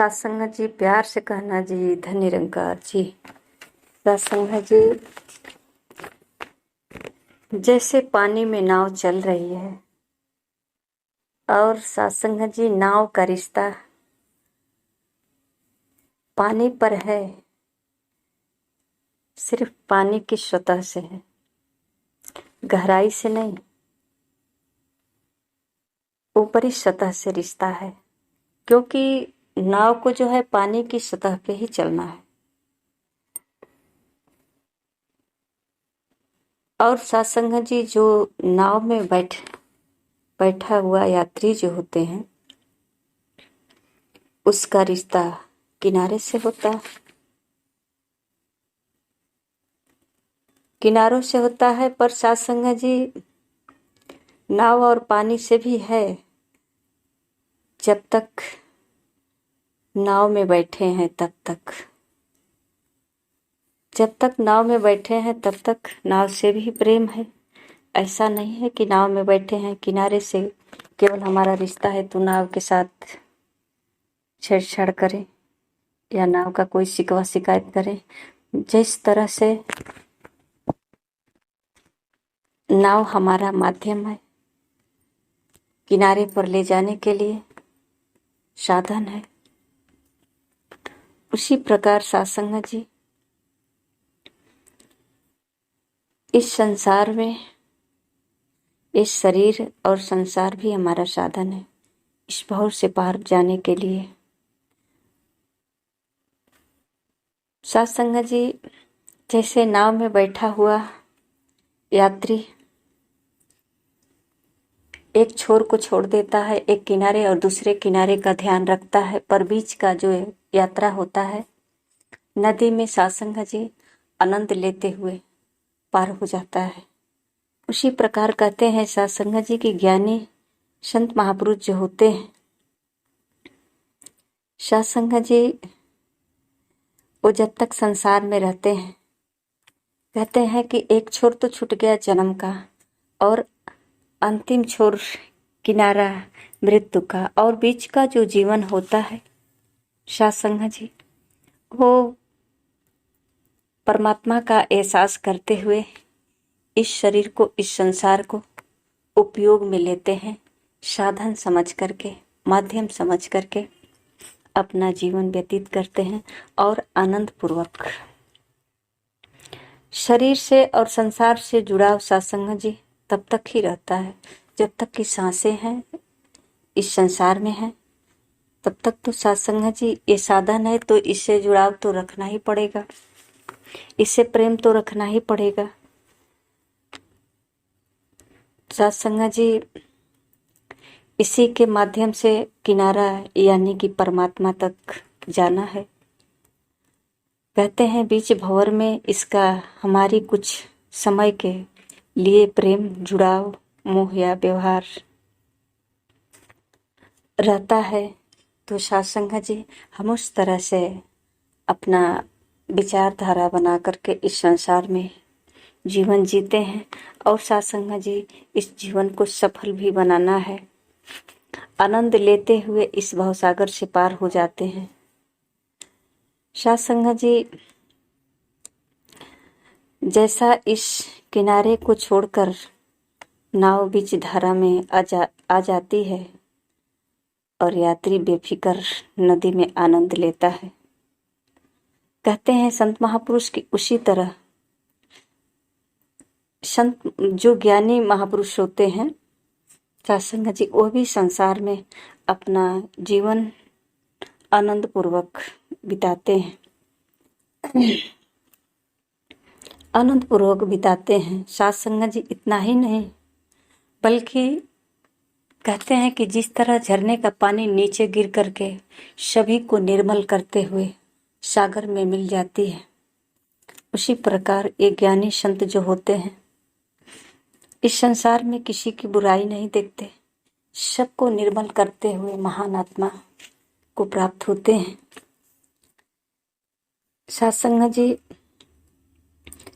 सत्संग जी, प्यार से कहना जी, धन निरंकार जी। सत्संग जी, जैसे पानी में नाव चल रही है और सत्संग जी, नाव का रिश्ता पानी पर है, सिर्फ पानी की सतह से है, गहराई से नहीं, ऊपरी सतह से रिश्ता है। क्योंकि नाव को जो है पानी की सतह पे ही चलना है। और सत्संग जी, जो नाव में बैठा हुआ यात्री जो होते हैं, उसका रिश्ता किनारे से होता है, किनारों से होता है। पर सत्संग जी, नाव और पानी से भी है। जब तक नाव में बैठे हैं तब तक, जब तक नाव में बैठे हैं तब तक नाव से भी प्रेम है। ऐसा नहीं है कि नाव में बैठे हैं, किनारे से केवल हमारा रिश्ता है तो नाव के साथ छेड़छाड़ करें या नाव का कोई शिकवा शिकायत करें। जिस तरह से नाव हमारा माध्यम है, किनारे पर ले जाने के लिए साधन है, उसी प्रकार सत्संग जी, इस संसार में, इस शरीर और संसार भी हमारा साधन है इस भंवर से पार जाने के लिए। सत्संग जी, जैसे नाव में बैठा हुआ यात्री एक छोर को छोड़ देता है एक किनारे और दूसरे किनारे का ध्यान रखता है, पर बीच का जो यात्रा होता है नदी में, सत्संग जी आनंद लेते हुए पार हो जाता है। उसी प्रकार कहते हैं सत्संग जी की ज्ञानी संत महापुरुष जो होते हैं, सत्संग जी वो जब तक संसार में रहते हैं, कहते हैं कि एक छोर तो छूट गया जन्म का और अंतिम छोर किनारा मृत्यु का, और बीच का जो जीवन होता है सत्संग जी, वो परमात्मा का एहसास करते हुए इस शरीर को, इस संसार को उपयोग में लेते हैं, साधन समझ करके, माध्यम समझ करके अपना जीवन व्यतीत करते हैं। और आनंद पूर्वक शरीर से और संसार से जुड़ाव सत्संग जी तब तक ही रहता है जब तक कि सांसें हैं, इस संसार में हैं, तब तक तो सत्संग जी ये साधन है, तो इससे जुड़ाव तो रखना ही पड़ेगा, इससे प्रेम तो रखना ही पड़ेगा। सत्संग जी, इसी के माध्यम से किनारा यानी कि परमात्मा तक जाना है। कहते हैं बीच भंवर में इसका हमारी कुछ समय के लिए प्रेम, जुड़ाव, मोह या व्यवहार रहता है, तो सत्संग जी हम उस तरह से अपना विचारधारा बना करके इस संसार में जीवन जीते हैं। और सत्संग जी, इस जीवन को सफल भी बनाना है, आनंद लेते हुए इस भवसागर से पार हो जाते हैं। सत्संग जी, जैसा इस किनारे को छोड़कर नाव बीच धारा में आ जाती है और यात्री बेफिक्र नदी में आनंद लेता है, कहते हैं संत महापुरुष की उसी तरह संत जो ज्ञानी महापुरुष होते हैं सत्संग जी, वो भी संसार में अपना जीवन आनंद पूर्वक बिताते हैं, आनंद पूर्वक बिताते हैं। सत्संग जी इतना ही नहीं, बल्कि कहते हैं कि जिस तरह झरने का पानी नीचे गिर करके सभी को निर्मल करते हुए सागर में मिल जाती है, उसी प्रकार ये ज्ञानी संत जो होते हैं इस संसार में किसी की बुराई नहीं देखते, सबको निर्मल करते हुए महान आत्मा को प्राप्त होते हैं। सत्संग जी,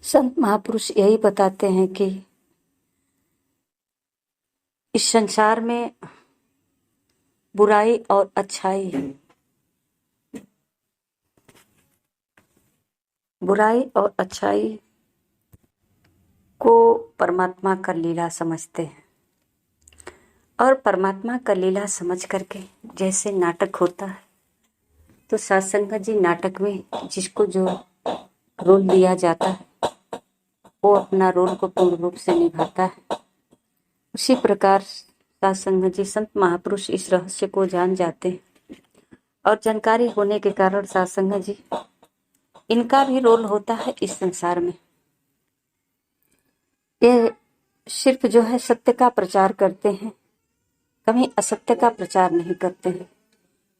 संत महापुरुष यही बताते हैं कि इस संसार में बुराई और अच्छाई बुराई और अच्छाई को परमात्मा का लीला समझते हैं, और परमात्मा का लीला समझ करके जैसे नाटक होता है, तो सत्संग जी नाटक में जिसको जो रोल दिया जाता है वो अपना रोल को पूर्ण रूप से निभाता है। उसी प्रकार सत्संग जी संत महापुरुष इस रहस्य को जान जाते हैं, और जानकारी होने के कारण सत्संग जी इनका भी रोल होता है इस संसार में। ये सिर्फ जो है सत्य का प्रचार करते हैं, कभी असत्य का प्रचार नहीं करते हैं।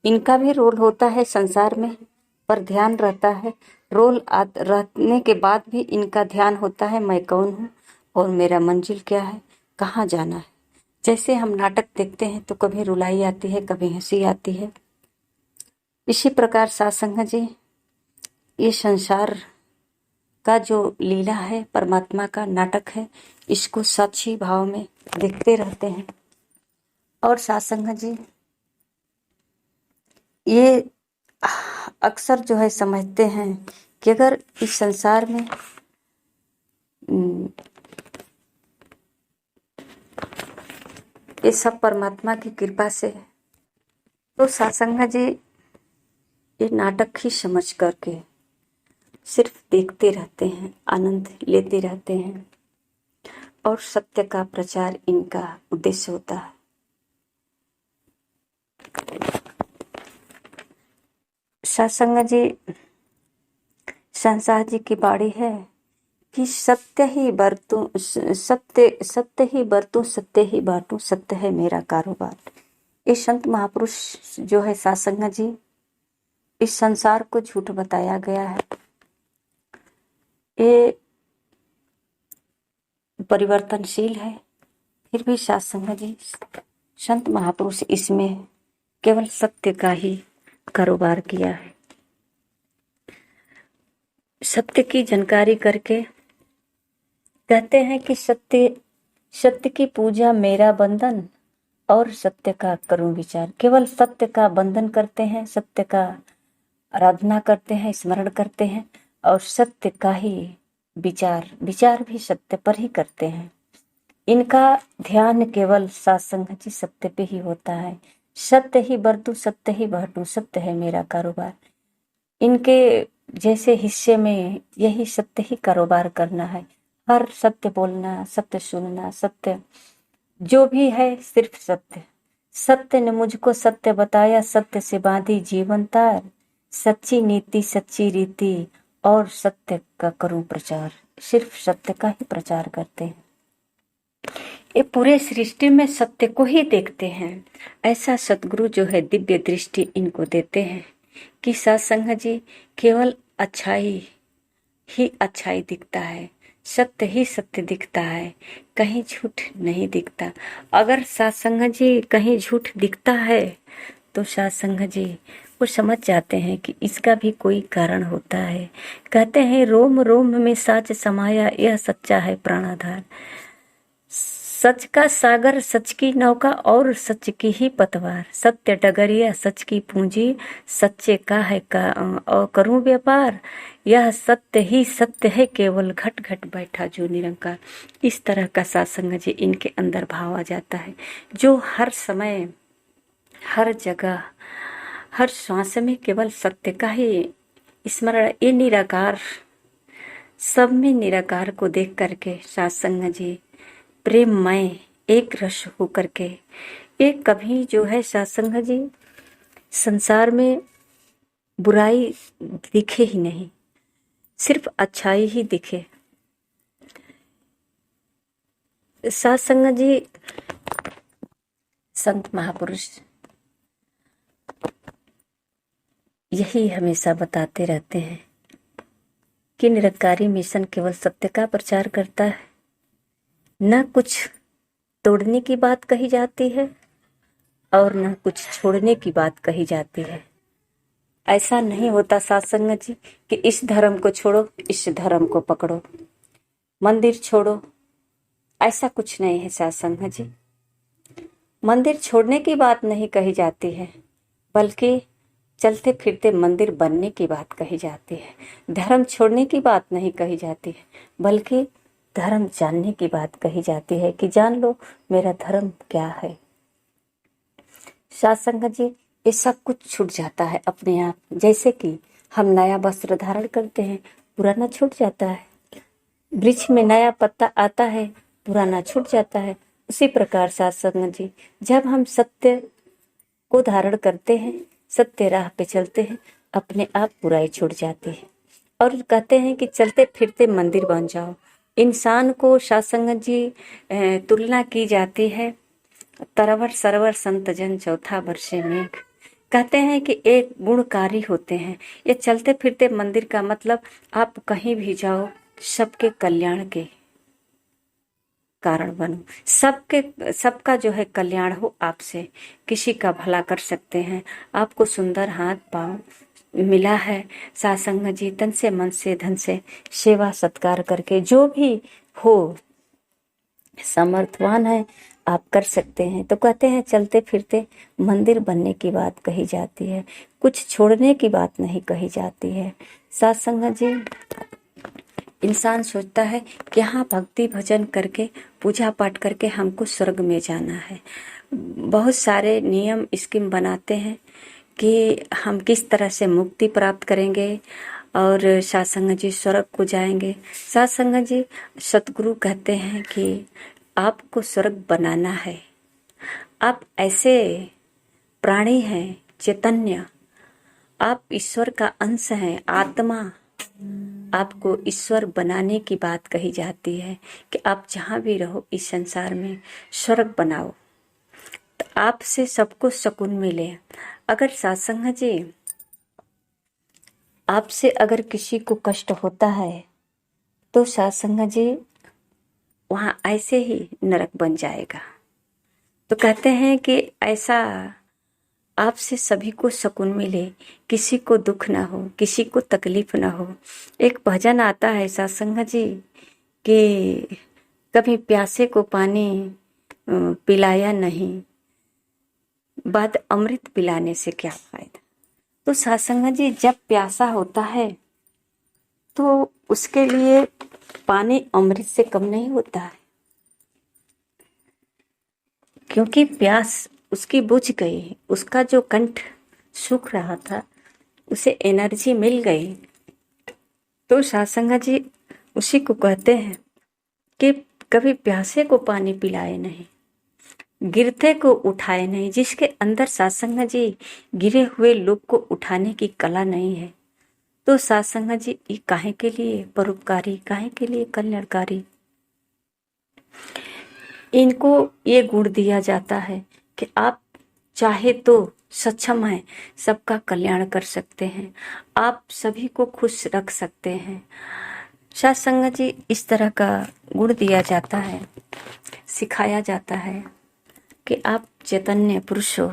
इनका भी रोल होता है संसार में, पर ध्यान रहता है, रोल रहने के बाद भी इनका ध्यान होता है मैं कौन हूँ और मेरा मंजिल क्या है, कहाँ जाना है। जैसे हम नाटक देखते हैं तो कभी रुलाई आती है, कभी हंसी आती है। इसी प्रकार सत्संग जी ये संसार का जो लीला है, परमात्मा का नाटक है, इसको साक्षी भाव में देखते रहते हैं। और सत्संग जी ये अक्सर जो है समझते हैं कि अगर इस संसार में ये सब परमात्मा की कृपा से है, तो सत्संग जी ये नाटक ही समझ करके सिर्फ देखते रहते हैं, आनंद लेते रहते हैं, और सत्य का प्रचार इनका उद्देश्य होता है। सत्संग जी संसार जी की बाड़ी है कि सत्य ही बरतूं, सत्य ही बरतूं, सत्य ही बांटूं, सत्य है मेरा कारोबार। ये संत महापुरुष जो है सत्संग जी, इस संसार को झूठ बताया गया है, ये परिवर्तनशील है, फिर भी सत्संग जी संत महापुरुष इसमें केवल सत्य का ही कारोबार किया है। सत्य की जानकारी करके कहते हैं कि सत्य की पूजा मेरा बंधन, और सत्य का करूं विचार। केवल सत्य का बंधन करते हैं, सत्य का आराधना करते हैं, स्मरण करते हैं, और सत्य का ही विचार भी सत्य पर ही करते हैं। इनका ध्यान केवल सत्संग जी सत्य पे ही होता है। सत्य ही बरतूं, सत्य ही बांटूं, सत्य है मेरा कारोबार। इनके जैसे हिस्से में यही सत्य ही कारोबार करना है। हर सत्य बोलना, सत्य सुनना, सत्य जो भी है सिर्फ सत्य। सत्य ने मुझको सत्य बताया, सत्य से बांधी जीवन तार, सच्ची नीति सच्ची रीति, और सत्य का करूं प्रचार। सिर्फ सत्य का ही प्रचार करते हैं। ये पूरे सृष्टि में सत्य को ही देखते हैं। ऐसा सतगुरु जो है दिव्य दृष्टि इनको देते हैं कि सत्संग जी केवल अच्छाई ही अच्छाई दिखता है, सत्य ही सत्य दिखता है, कहीं झूठ नहीं दिखता। अगर सत्संग जी कहीं झूठ दिखता है तो सत्संग जी वो समझ जाते हैं कि इसका भी कोई कारण होता है। कहते हैं रोम रोम में साच समाया, यह सच्चा है प्राणाधार। सच का सागर, सच की नौका, और सच की ही पतवार। सत्य डगरिया, सच की पूंजी, सच्चे का है का और करूं व्यापार। यह सत्य ही सत्य है, केवल घट घट बैठा जो निरंकार। इस तरह का सत्संग जी इनके अंदर भाव आ जाता है, जो हर समय हर जगह हर श्वास में केवल सत्य का ही स्मरण। ये निराकार, सब में निराकार को देख करके सत्संग जी प्रेममय एक रस हो करके, ये कभी जो है सत्संग जी संसार में बुराई दिखे ही नहीं, सिर्फ अच्छाई ही दिखे। सत्संग जी संत महापुरुष यही हमेशा बताते रहते हैं कि निरंकारी मिशन केवल सत्य का प्रचार करता है, न कुछ तोड़ने की बात कही जाती है और न कुछ छोड़ने की बात कही जाती है। ऐसा नहीं होता सत्संग जी कि इस धर्म को छोड़ो, इस धर्म को पकड़ो, मंदिर छोड़ो, ऐसा कुछ नहीं है सत्संग जी। मंदिर छोड़ने की बात नहीं कही जाती है, बल्कि चलते फिरते मंदिर बनने की बात कही जाती है। धर्म छोड़ने की बात नहीं कही जाती है, बल्कि धर्म जानने की बात कही जाती है कि जान लो मेरा धर्म क्या है। साथ संगत जी, ये सब कुछ छूट जाता है अपने आप। जैसे कि हम नया वस्त्र धारण करते हैं, पुराना छूट जाता है। वृक्ष में नया पत्ता आता है, पुराना छूट जाता है। उसी प्रकार साथ संगत जी, जब हम सत्य को धारण करते हैं, सत्य राह पे चलते हैं, अपने आप बुराई छूट जाती है। और कहते हैं कि चलते फिरते मंदिर बन जाओ। इंसान को साथ संगत जी तुलना की जाती है तरवर सरवर संत जन चौथा वर्षे मेघ। कहते हैं कि एक गुणकारी होते हैं। ये चलते फिरते मंदिर का मतलब आप कहीं भी जाओ, सबके कल्याण के कारण बनो, सबका जो है कल्याण हो आपसे, किसी का भला कर सकते हैं। आपको सुंदर हाथ पांव मिला है, सासंग जी तन से मन से धन से सेवा सत्कार करके जो भी हो समर्थवान है आप कर सकते हैं। तो कहते हैं चलते फिरते मंदिर बनने की बात कही जाती है, कुछ छोड़ने की बात नहीं कही जाती है। सासंग जी, इंसान सोचता है कि हाँ भक्ति भजन करके पूजा पाठ करके हमको स्वर्ग में जाना है। बहुत सारे नियम स्कीम बनाते हैं कि हम किस तरह से मुक्ति प्राप्त करेंगे और सत्संग जी स्वर्ग को जाएंगे। सत्संग जी सतगुरु कहते हैं कि आपको स्वर्ग बनाना है। आप ऐसे प्राणी हैं चैतन्य, आप ईश्वर का अंश हैं, आत्मा। आपको ईश्वर बनाने की बात कही जाती है कि आप जहाँ भी रहो इस संसार में स्वर्ग बनाओ, तो आपसे सबको सुकून मिले। अगर सत्संग जी आपसे अगर किसी को कष्ट होता है तो सत्संग जी वहां ऐसे ही नरक बन जाएगा। तो कहते हैं कि ऐसा आपसे सभी को सुकून मिले, किसी को दुख ना हो, किसी को तकलीफ ना हो। एक भजन आता है सत्संग जी कि कभी प्यासे को पानी पिलाया नहीं, बाद अमृत पिलाने से क्या फायदा। तो सत्संग जी जब प्यासा होता है तो उसके लिए पानी अमृत से कम नहीं होता है, क्योंकि प्यास उसकी बुझ गई, उसका जो कंठ सूख रहा था उसे एनर्जी मिल गई। तो सत्संग जी उसी को कहते हैं कि कभी प्यासे को पानी पिलाए नहीं, गिरते को उठाए नहीं। जिसके अंदर सत्संग जी गिरे हुए लोग को उठाने की कला नहीं है, तो सत्संग जी ये काहे के लिए परोपकारी, काहे के लिए कल्याणकारी। इनको ये गुण दिया जाता है कि आप चाहे तो सक्षम हैं, सबका कल्याण कर सकते हैं, आप सभी को खुश रख सकते हैं। सत्संग जी इस तरह का गुण दिया जाता है, सिखाया जाता है कि आप चैतन्य पुरुष हो।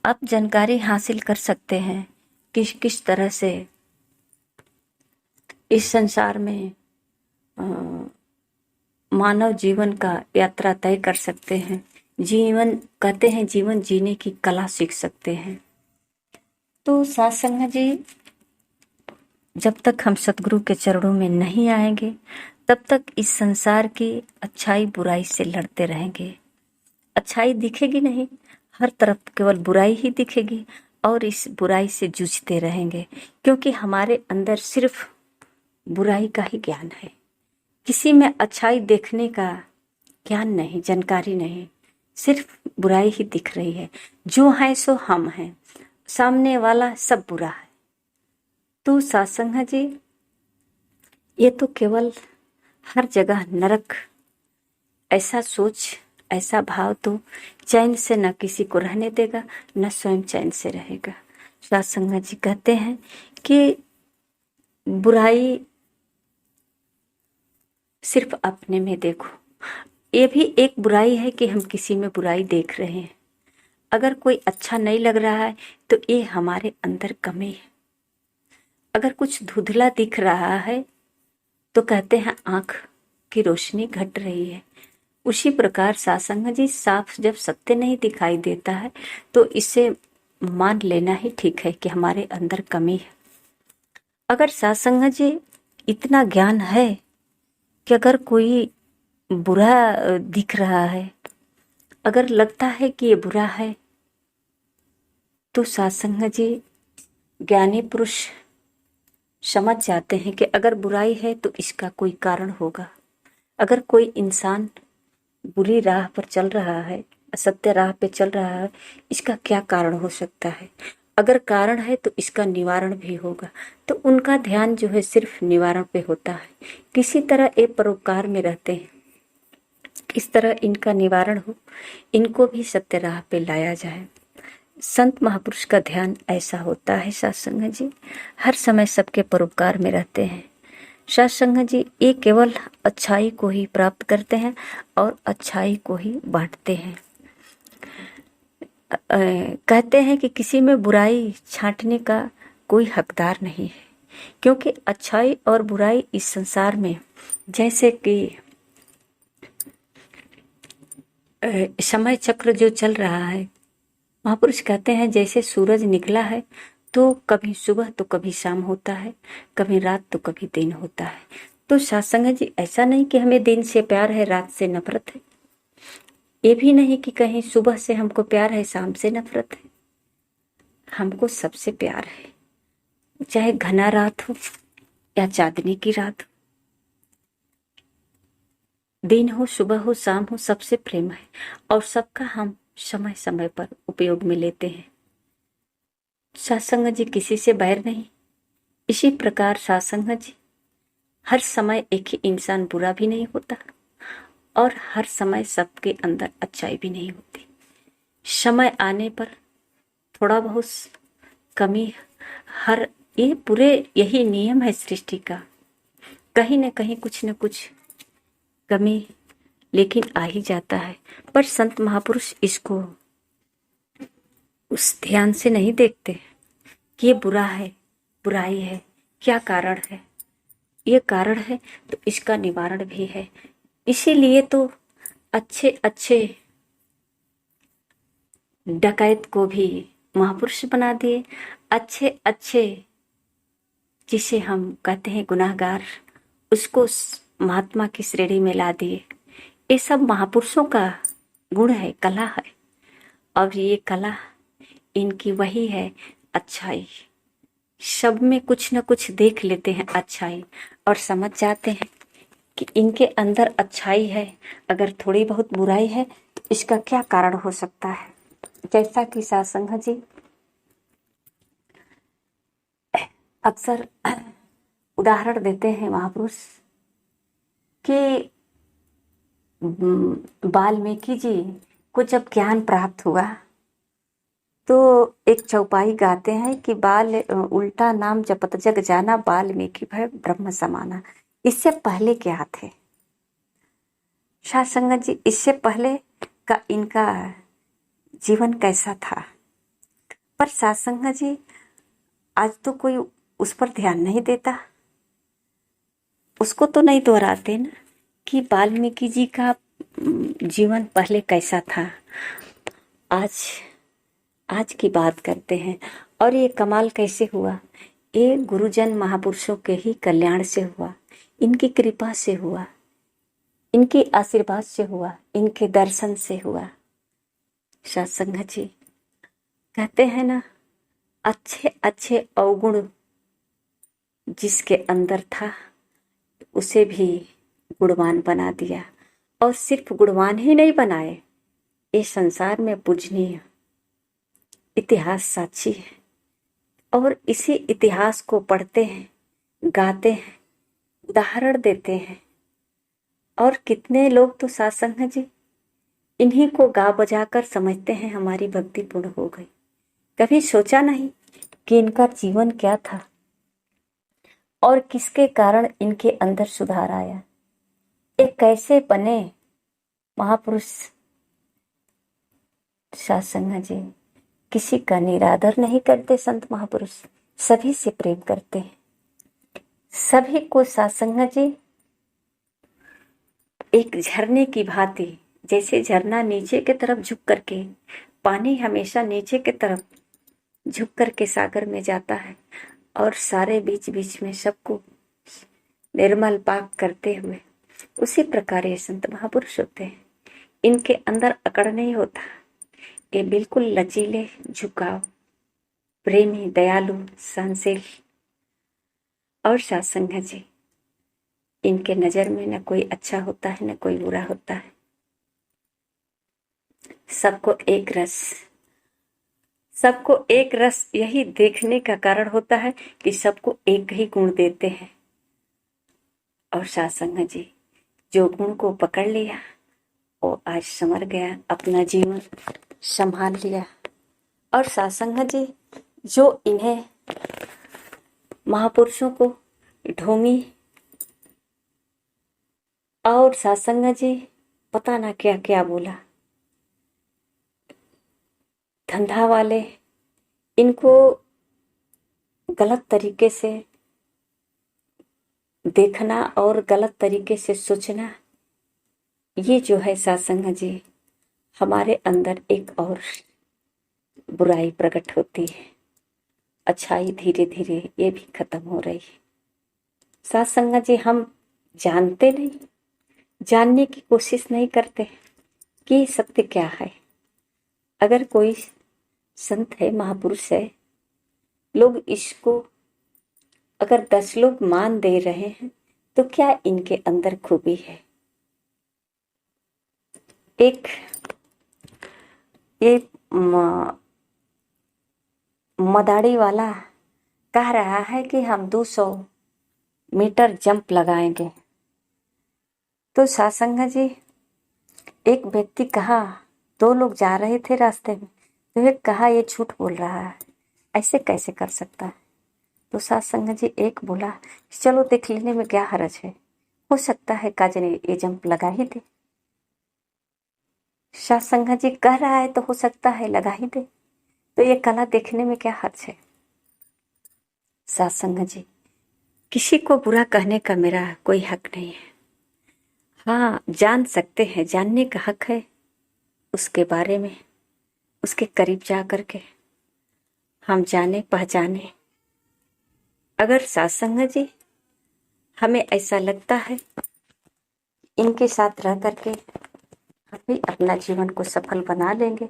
आप जानकारी हासिल कर सकते हैं किस किस तरह से इस संसार में मानव जीवन का यात्रा तय कर सकते हैं। जीवन कहते हैं जीवन जीने की कला सीख सकते हैं। तो सत्संग जी जब तक हम सतगुरु के चरणों में नहीं आएंगे तब तक इस संसार की अच्छाई बुराई से लड़ते रहेंगे। अच्छाई दिखेगी नहीं, हर तरफ केवल बुराई ही दिखेगी और इस बुराई से जूझते रहेंगे, क्योंकि हमारे अंदर सिर्फ बुराई का ही ज्ञान है। किसी में अच्छाई देखने का ज्ञान नहीं, जानकारी नहीं, सिर्फ बुराई ही दिख रही है। जो है सो हम हैं, सामने वाला सब बुरा है। तो सत्संग जी ये तो केवल हर जगह नरक, ऐसा सोच ऐसा भाव तो चैन से न किसी को रहने देगा, न स्वयं चैन से रहेगा। सत्संग जी कहते हैं कि बुराई सिर्फ अपने में देखो। ये भी एक बुराई है कि हम किसी में बुराई देख रहे हैं। अगर कोई अच्छा नहीं लग रहा है तो ये हमारे अंदर कमी है। अगर कुछ धुंधला दिख रहा है तो कहते हैं आंख की रोशनी घट रही है। उसी प्रकार सत्संग जी साफ जब सत्य नहीं दिखाई देता है तो इससे मान लेना ही ठीक है कि हमारे अंदर कमी है। अगर सत्संग जी इतना ज्ञान है कि अगर कोई बुरा दिख रहा है, अगर लगता है कि ये बुरा है, तो सत्संग जी ज्ञानी पुरुष समझ जाते हैं कि अगर बुराई है तो इसका कोई कारण होगा। अगर कोई इंसान बुरी राह पर चल रहा है, असत्य राह पे चल रहा है, इसका क्या कारण हो सकता है। अगर कारण है तो इसका निवारण भी होगा। तो उनका ध्यान जो है सिर्फ निवारण पे होता है। किसी तरह ये परोपकार में रहते हैं, किस तरह इनका निवारण हो, इनको भी सत्य राह पे लाया जाए। संत महापुरुष का ध्यान ऐसा होता है सत्संग जी, हर समय सबके परोपकार में रहते हैं। सत्संग जी ये केवल अच्छाई को ही प्राप्त करते हैं और अच्छाई को ही बांटते हैं। कहते हैं कि किसी में बुराई छांटने का कोई हकदार नहीं है, क्योंकि अच्छाई और बुराई इस संसार में जैसे कि समय चक्र जो चल रहा है, महापुरुष कहते हैं जैसे सूरज निकला है तो कभी सुबह तो कभी शाम होता है, कभी रात तो कभी दिन होता है। तो सत्संग जी ऐसा नहीं कि हमें दिन से प्यार है रात से नफरत है, ये भी नहीं कि कहीं सुबह से हमको प्यार है शाम से नफरत है। हमको सबसे प्यार है, चाहे घना रात हो या चांदनी की रात हो, दिन हो सुबह हो शाम हो, सबसे प्रेम है और सबका हम समय समय पर उपयोग में लेते हैं। सत्संग जी किसी से बैर नहीं। इसी प्रकार सत्संग जी हर समय एक ही इंसान बुरा भी नहीं होता और हर समय सबके अंदर अच्छाई भी नहीं होती। समय आने पर थोड़ा बहुत कमी, हर ये पूरे यही नियम है सृष्टि का, कहीं न कहीं कुछ न कुछ कमी लेकिन आ ही जाता है। पर संत महापुरुष इसको उस ध्यान से नहीं देखते कि ये बुरा है, बुराई है, क्या कारण है। ये कारण है तो इसका निवारण भी है। इसीलिए तो अच्छे अच्छे डकैत को भी महापुरुष बना दिए, अच्छे अच्छे जिसे हम कहते हैं गुनाहगार, उसको महात्मा की श्रेणी में ला दिए। ये सब महापुरुषों का गुण है, कला है। और ये कला इनकी वही है अच्छाई। सब में कुछ न कुछ देख लेते हैं अच्छाई और समझ जाते हैं कि इनके अंदर अच्छाई है, अगर थोड़ी बहुत बुराई है तो इसका क्या कारण हो सकता है। जैसा कि सत्संग जी अक्सर उदाहरण देते हैं महापुरुष कि वाल्मीकि जी को जब ज्ञान प्राप्त हुआ तो एक चौपाई गाते हैं कि बाल उल्टा नाम जपत जग जाना, वाल्मीकि भय ब्रह्म समाना। इससे पहले क्या थे सत्संग जी, इससे पहले का इनका जीवन कैसा था। पर सत्संग जी आज तो कोई उस पर ध्यान नहीं देता, उसको तो नहीं दोहराते ना कि वाल्मीकि जी का जीवन पहले कैसा था। आज की बात करते हैं। और ये कमाल कैसे हुआ, ये गुरुजन महापुरुषों के ही कल्याण से हुआ, इनकी कृपा से हुआ, इनके आशीर्वाद से हुआ, इनके दर्शन से हुआ। सत्संग जी कहते हैं ना, अच्छे अच्छे अवगुण जिसके अंदर था उसे भी गुणवान बना दिया। और सिर्फ गुणवान ही नहीं बनाए, ये संसार में पूजनीय इतिहास साक्षी है। और इसी इतिहास को पढ़ते हैं, गाते हैं, उदाहरण देते हैं। और कितने लोग तो सत्संग जी इन्हीं को गा बजा कर समझते हैं हमारी भक्ति पूर्ण हो गई। कभी सोचा नहीं कि इनका जीवन क्या था और किसके कारण इनके अंदर सुधार आया। ये कैसे बने महापुरुष। सत्संग जी किसी का निरादर नहीं करते। संत महापुरुष सभी से प्रेम करते हैं, सभी को सत्संग जी एक झरने की भांति, जैसे झरना नीचे की तरफ झुक करके पानी हमेशा नीचे की तरफ झुक कर के सागर में जाता है और सारे बीच बीच में सबको निर्मल पाक करते हुए, उसी प्रकार ये संत महापुरुष होते हैं। इनके अंदर अकड़ नहीं होता, ये बिल्कुल लचीले, झुकाव, प्रेमी, दयालु, सहनशील और सत्संग जी। इनके नजर में न कोई अच्छा होता है न कोई बुरा होता है, सबको एक रस, सबको एक रस। यही देखने का कारण होता है कि सबको एक ही गुण देते हैं। और सत्संग जी जो गुण को पकड़ लिया वो आज संवर गया, अपना जीवन संभाल लिया। और सत्संग जी जो इन्हें महापुरुषों को ढोंगी और सत्संग जी पता ना क्या क्या बोला, धंधा वाले इनको गलत तरीके से देखना और गलत तरीके से सोचना, ये जो है सत्संग जी हमारे अंदर एक और बुराई प्रकट होती है। अच्छाई धीरे धीरे ये भी खत्म हो रही है। सत्संग जी हम जानते नहीं, जानने की कोशिश नहीं करते कि सत्य क्या है। अगर कोई संत है, महापुरुष है, लोग इसको अगर 10 लोग मान दे रहे हैं तो क्या इनके अंदर खूबी है। एक ये मदारी वाला कह रहा है कि हम 200 मीटर जंप लगाएंगे। तो सत्संग जी एक व्यक्ति कहा, 2 लोग जा रहे थे रास्ते में, तो एक कहा ये झूठ बोल रहा है, ऐसे कैसे कर सकता है। तो सत्संग जी एक बोला चलो देख लेने में क्या हर्ज है, हो सकता है काजने ये जंप लगा ही दे। सत्संग जी कह रहा है तो हो सकता है लगा ही दे, तो ये कला देखने में क्या हर्ज है। सत्संग जी किसी को बुरा कहने का मेरा कोई हक नहीं है। हाँ, जान सकते हैं, जानने का हक है उसके बारे में, उसके करीब जा करके हम जाने पहचाने। अगर सत्संग जी हमें ऐसा लगता है इनके साथ रह करके हम भी अपना जीवन को सफल बना लेंगे,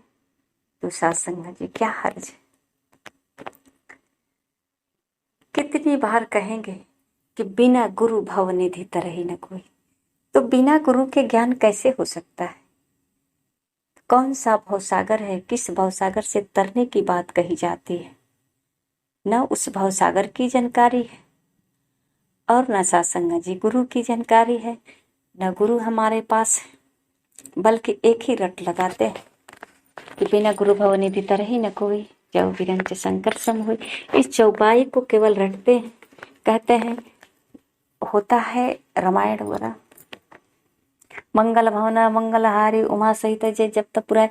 तो सत्संग जी क्या हर्ज है। कितनी बार कहेंगे कि बिना गुरु भव निधि तरहि न कोई, तो बिना गुरु के ज्ञान कैसे हो सकता है। कौन सा भवसागर है, किस भवसागर से तरने की बात कही जाती है, न उस भवसागर की जानकारी है और न सत्संग जी गुरु की जानकारी है, न गुरु हमारे पास है, बल्कि एक ही रट लगाते हैं कि बिना गुरु भव निधि तरहि न कोई, जब विरंच शंकर सम हुई। इस चौपाई को केवल रटते हैं, कहते हैं होता है रामायण वगैरह, मंगल भवना मंगलहारी उमा सहित जय, जब तक पूरा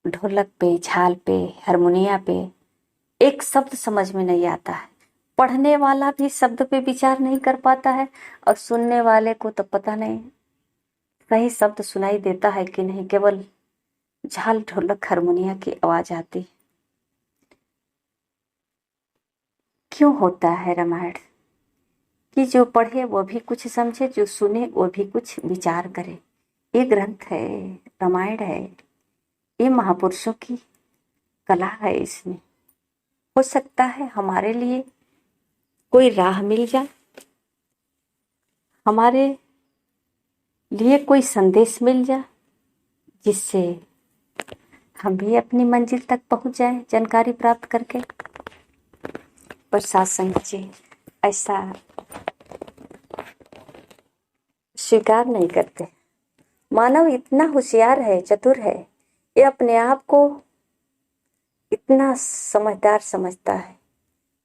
ढोलक पे, झाल पे, हारमोनिया पे एक शब्द समझ में नहीं आता है। पढ़ने वाला भी शब्द पे विचार नहीं कर पाता है और सुनने वाले को तो पता नहीं सही शब्द सुनाई देता है कि नहीं, केवल झाल ढोलक हारमोनिया की आवाज आती। क्यों होता है रामायण कि जो पढ़े वो भी कुछ समझे, जो सुने वो भी कुछ विचार करे। ये ग्रंथ है, रामायण है, ये महापुरुषों की कला है। इसमें हो सकता है हमारे लिए कोई राह मिल जाए, हमारे लिए कोई संदेश मिल जाए, जिससे हम भी अपनी मंजिल तक पहुंच जाए जानकारी प्राप्त करके। पर सत्संग जी ऐसा स्वीकार नहीं करते। मानव इतना होशियार है, चतुर है, ये अपने आप को इतना समझदार समझता है,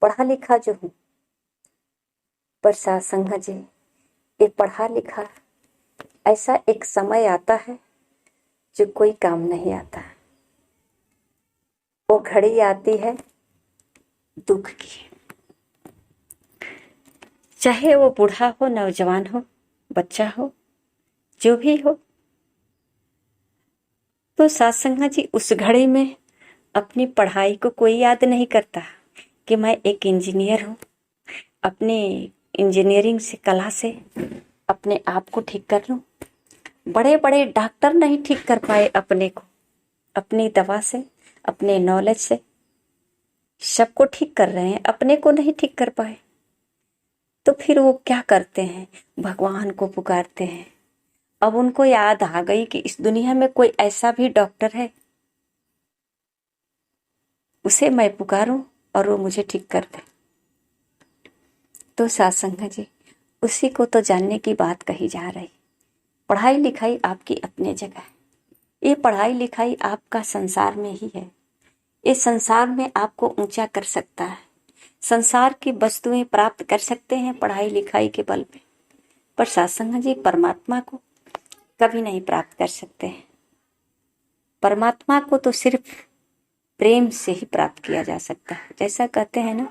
पढ़ा लिखा जो हूँ। पर सत्संग जी ये पढ़ा लिखा ऐसा एक समय आता है जो कोई काम नहीं आता। वो घड़ी आती है दुख की, चाहे वो बूढ़ा हो, नौजवान हो, बच्चा हो, जो भी हो। तो सत्संग जी उस घड़ी में अपनी पढ़ाई को कोई याद नहीं करता कि मैं एक इंजीनियर हूँ। अपने इंजीनियरिंग से, कला से अपने आप को ठीक कर लूँ। बड़े बड़े डॉक्टर नहीं ठीक कर पाए अपने को, अपनी दवा से, अपने नॉलेज से। सबको ठीक कर रहे हैं, अपने को नहीं ठीक कर पाए। तो फिर वो क्या करते हैं? भगवान को पुकारते हैं। अब उनको याद आ गई कि इस दुनिया में कोई ऐसा भी डॉक्टर है, उसे मैं पुकारूं और वो मुझे ठीक कर दे। तो सत्संग जी, उसी को तो जानने की बात कही जा रही। पढ़ाई लिखाई आपकी अपने जगह है। ये पढ़ाई लिखाई आपका संसार में ही है। इस संसार में आपको ऊंचा कर सकता है। संसार की वस्तुएं प्राप्त कर सकते हैं पढ़ाई लिखाई के बल पे, पर सत्संग जी परमात्मा को कभी नहीं प्राप्त कर सकते हैं। परमात्मा को तो सिर्फ प्रेम से ही प्राप्त किया जा सकता है। जैसा कहते हैं ना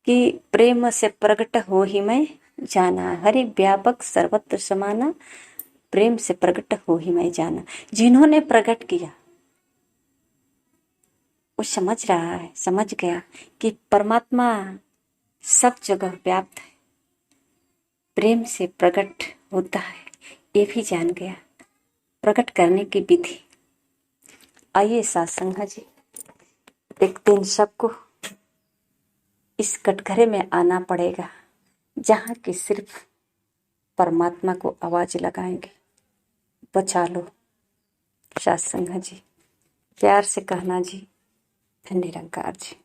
कि प्रेम से प्रकट हो ही मैं जाना, हरि व्यापक सर्वत्र समाना, प्रेम से प्रकट हो ही मैं जाना। जिन्होंने प्रकट किया वो समझ रहा है, समझ गया कि परमात्मा सब जगह व्याप्त है, प्रेम से प्रकट होता है, ये भी जान गया। प्रकट करने की विधि। आइए सत्संग जी, एक दिन सबको इस कटघरे में आना पड़ेगा जहाँ की सिर्फ परमात्मा को आवाज लगाएंगे, बचा लो। सत्संग जी, प्यार से कहना जी, निरंकार जी।